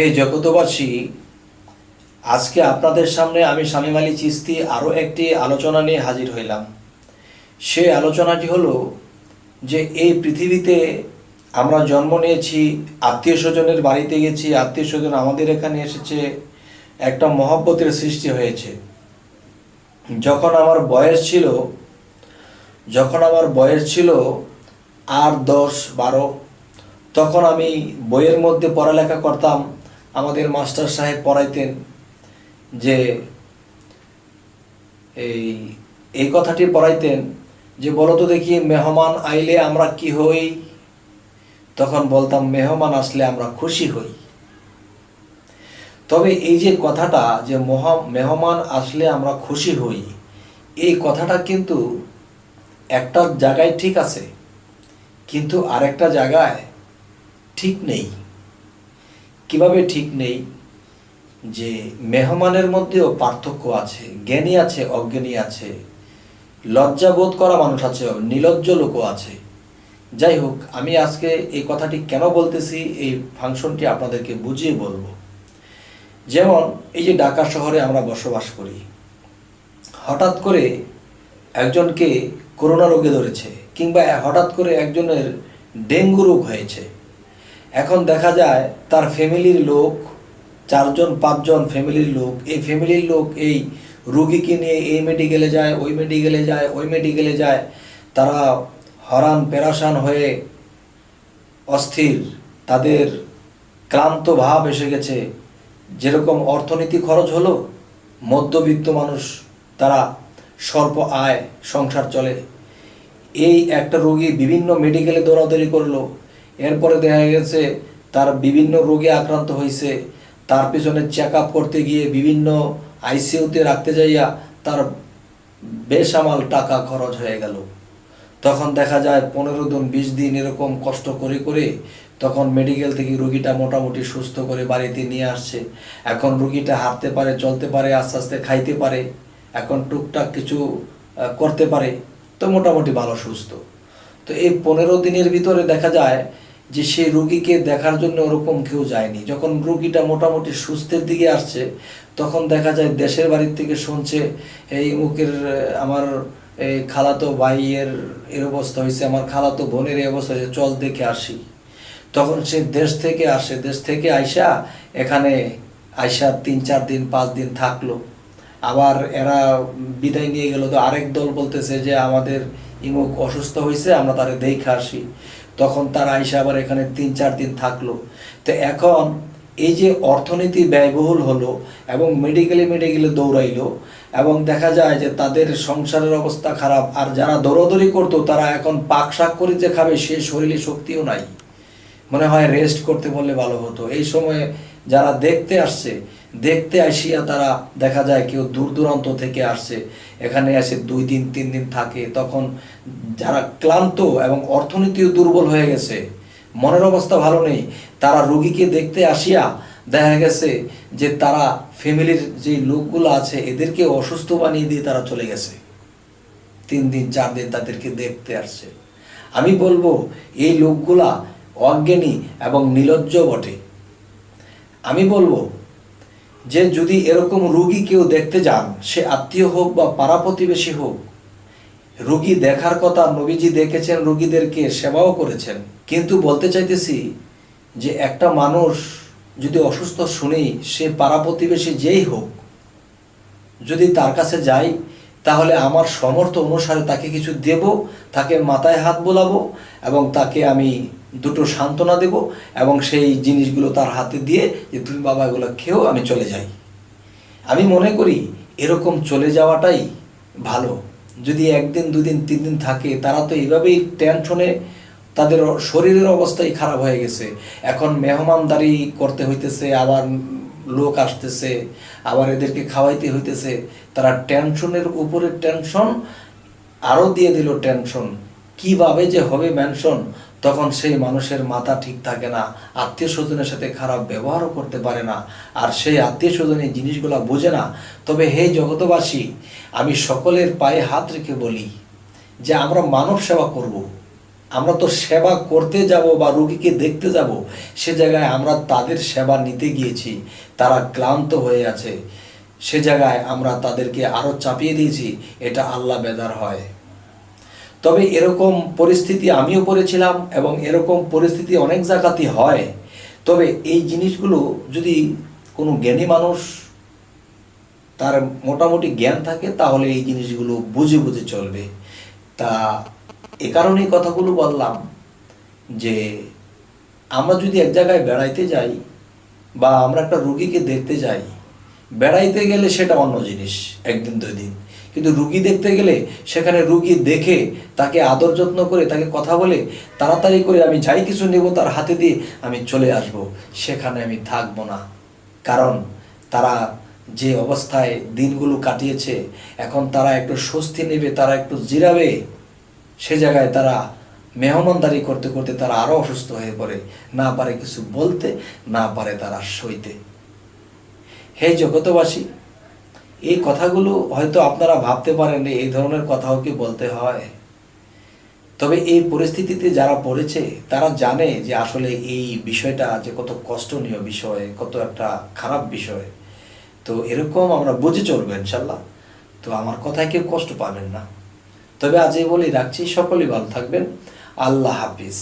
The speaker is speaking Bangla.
হে জগতবাসী, আজকে আপনাদের সামনে আমি শামীম আলী চিশতি আরও একটি আলোচনা নিয়ে হাজির হইলাম। সেই আলোচনাটি হলো যে এই পৃথিবীতে আমরা জন্ম নিয়েছি, আত্মীয় স্বজনের বাড়িতে গেছি, আত্মীয় স্বজন আমাদের এখানে এসেছে, একটা মহব্বতের সৃষ্টি হয়েছে। যখন আমার বয়স ছিল আর 10-12, তখন আমি বইয়ের মধ্যে পড়ালেখা করতাম। আমাদের মাস্টার সাহেব পড়াইতেন যে এই কথাটি পড়াইতেন যে বলো তো দেখি, মেহমান আইলে আমরা কি হই? তখন বলতাম, মেহমান আসলে আমরা খুশি হই। তবে এই যে কথাটা যে মেহমান আসলে আমরা খুশি হই, এই কথাটা কিন্তু একটা জায়গায় ঠিক আছে, কিন্তু আরেকটা জায়গায় ঠিক নেই। কিভাবে ঠিক নেই? যে মেহমানের মধ্যেও পার্থক্য আছে, জ্ঞানী আছে, অজ্ঞানী আছে, লজ্জাবোধ করা মানুষ আছে, নির্লজ্জ লোকও আছে। যাই হোক, আমি আজকে এই কথাটি কেন বলতেছি, এই ফাংশনটি আপনাদেরকে বুঝিয়ে বলবো। যেমন এই যে ঢাকা শহরে আমরা বসবাস করি, হঠাৎ করে একজনকে করোনা রোগে ধরেছে, কিংবা হঠাৎ করে একজনের ডেঙ্গু রোগ হয়েছে। এখন দেখা যায় তার ফ্যামিলির লোক 4-5 ফ্যামিলির লোক, এই ফ্যামিলির লোক এই রুগীকে নিয়ে এই মেডিকেলে যায়, ওই মেডিকেলে যায়, ওই মেডিকেলে যায়। তারা হরান পেরাসান হয়ে অস্থির, তাদের ক্লান্ত ভাব এসে গেছে। যেরকম অর্থনীতি খরচ হলো, মধ্যবিত্ত মানুষ, তারা স্বল্প আয় সংসার চলে। এই একটা রোগী বিভিন্ন মেডিকেলে দৌড়াদৌড়ি করলো, এরপরে দেখা গেছে তার বিভিন্ন রোগে আক্রান্ত হয়েছে। তার পিছনে চেক আপ করতে গিয়ে বিভিন্ন আইসিইউতে রাখতে যাইয়া তার বেসামাল টাকা খরচ হয়ে গেল। তখন দেখা যায় 15 দিন 20 দিন এরকম কষ্ট করে করে তখন মেডিকেল থেকে রুগীটা মোটামুটি সুস্থ করে বাড়িতে নিয়ে আসছে। এখন রুগীটা হাঁটতে পারে, চলতে পারে, আস্তে আস্তে খাইতে পারে, এখন টুকটাক কিছু করতে পারে, তো মোটামুটি ভালো সুস্থ। তো এই 15 দিনের ভিতরে দেখা যায় যে সেই রুগীকে দেখার জন্য ওরকম কেউ যায়নি। যখন রুগীটা মোটামুটি সুস্থের দিকে আসছে, তখন দেখা যায় দেশের বাড়ির থেকে শুনছে এই মুখের আমার এই খালাতো ভাইয়ের এর অবস্থা হয়েছে, আমার খালাতো বোনের এই অবস্থা হয়েছে, চল দেখে আসি। তখন সে দেশ থেকে আসে, দেশ থেকে আইসা এখানে আইসা 3-4 দিন 5 দিন থাকলো। আবার এরা বিদায় নিয়ে গেল, তো আরেক দল বলতেছে যে আমাদের ইমুক অসুস্থ হয়েছে, আমরা তারে দেখে আসি। তখন তার আইসা আবার এখানে 3-4 দিন থাকলো। তো এখন এই যে অর্থনীতি ব্যয়বহুল হলো এবং মেডিকেলে দৌড়াইলো, এবং দেখা যায় যে তাদের সংসারের অবস্থা খারাপ। আর যারা দৌড়াদৌড়ি করতো তারা এখন পাক শাক করে যে খাবে, সে শরীরে শক্তিও নাই। মনে হয় রেস্ট করতে বললে ভালো হতো। এই সময়ে যারা দেখতে আসিয়া তারা দেখা যায় কেউ দূর দূরান্ত থেকে আসছে, এখানে এসে 2 দিন 3 দিন থাকে। তখন যারা ক্লান্ত এবং অর্থনীতিও দুর্বল হয়ে গেছে, মনের অবস্থা ভালো নেই, তারা রুগীকে দেখতে আসিয়া দেখা গেছে যে তারা ফ্যামিলির যে লোকগুলো আছে এদেরকে অসুস্থ বানিয়ে দিয়ে তারা চলে গেছে। 3 দিন 4 দিন তাদেরকে দেখতে আসছে। আমি বলবো এই লোকগুলা অজ্ঞানী এবং নির্লজ্জ বটে। আমি বলবো যে যদি এরকম রুগী কেউ দেখতে যান, সে আত্মীয় হোক বা পাড়া প্রতিবেশী হোক, রুগী দেখার কথা, নবীজি দেখেছেন, রুগীদেরকে সেবাও করেছেন। কিন্তু বলতে চাইতেছি যে একটা মানুষ যদি অসুস্থ শুনেই, সে পাড়া প্রতিবেশী যেই হোক, যদি তার কাছে যাই, তাহলে আমার সমর্থ অনুসারে তাকে কিছু দেব, তাকে মাথায় হাত বোলাবো এবং তাকে আমি 2টো সান্ত্বনা দেব, এবং সেই জিনিসগুলো তার হাতে দিয়ে যে তুমি বাবা এগুলো খেয়েও আমি চলে যাই। আমি মনে করি এরকম চলে যাওয়াটাই ভালো। যদি 1 দিন 2 দিন 3 দিন থাকে, তারা তো এইভাবেই টেনশনে তাদের শরীরের অবস্থাই খারাপ হয়ে গেছে। এখন মেহমানদারি করতে হইতেছে, আবার লোক আসতেছে, আবার এদেরকে খাওয়াইতে হইতেছে। তারা টেনশনের উপরে টেনশন আরও দিয়ে দিল টেনশন, কিভাবে যে হবে মেনশন। তখন সেই মানুষের মাথা ঠিক থাকে না, আত্মীয় স্বজনের সাথে খারাপ ব্যবহারও করতে পারে না, আর সেই আত্মীয় স্বজন এই জিনিসগুলো বোঝে না। তবে হে জগতবাসী, আমি সকলের পায়ে হাত রেখে বলি যে আমরা মানব সেবা করব, আমরা তো সেবা করতে যাব বা রোগীকে দেখতে যাব, সে জায়গায় আমরা তাদের সেবা নিতে গিয়েছি, তারা ক্লান্ত হয়ে আছে, সে জায়গায় আমরা তাদেরকে আরও চাপিয়ে দিয়েছি, এটা আল্লাহ বেজার হয়। তবে এরকম পরিস্থিতি আমিও পড়েছিলাম এবং এরকম পরিস্থিতি অনেক জায়গাতেই হয়। তবে এই জিনিসগুলো যদি কোনো জ্ঞানী মানুষ তার মোটামুটি জ্ঞান থাকে তাহলে এই জিনিসগুলো বুঝে বুঝে চলবে। তা এ কারণেই কথাগুলো বললাম যে আমরা যদি এক জায়গায় বেড়াইতে যাই বা আমরা একটা রুগীকে দেখতে যাই, বেড়াইতে গেলে সেটা অন্য জিনিস, একদিন দুই দিন। কিন্তু রুগী দেখতে গেলে সেখানে রুগী দেখে তাকে আদর যত্ন করে তাকে কথা বলে তাড়াতাড়ি করে আমি যাই কিছু নেব তার হাতে দিয়ে আমি চলে আসব, সেখানে আমি থাকবো না। কারণ তারা যে অবস্থায় দিনগুলো কাটিয়েছে, এখন তারা একটু স্বস্তি নেবে, তারা একটু জিরাবে, সে জায়গায় তারা মেহমানদারি করতে করতে তারা আরও অসুস্থ হয়ে পড়ে, না পারে কিছু বলতে, না পারে তারা সইতে। হে জগতবাসী, এই কথাগুলো হয়তো আপনারা ভাবতে পারেন এই ধরনের কথাও কি বলতে হয়। তবে এই পরিস্থিতিতে যারা পড়েছে তারা জানে যে আসলে এই বিষয়টা যে কত কষ্টনীয় বিষয়, কত একটা খারাপ বিষয়। তো এরকম আমরা বুঝে চলবো ইনশাল্লাহ। তো আমার কথায় কেউ কষ্ট পাবেন না। তবে আজ এই বলেই রাখছি, সকলেই ভালো থাকবেন। আল্লাহ হাফিজ।